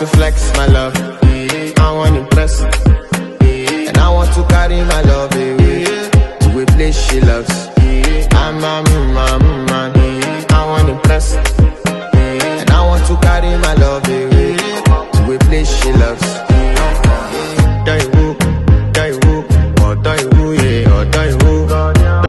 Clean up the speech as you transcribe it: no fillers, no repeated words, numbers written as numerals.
to flex my love, I want to impress, and I want to carry my love away to a place she loves. I'm a man.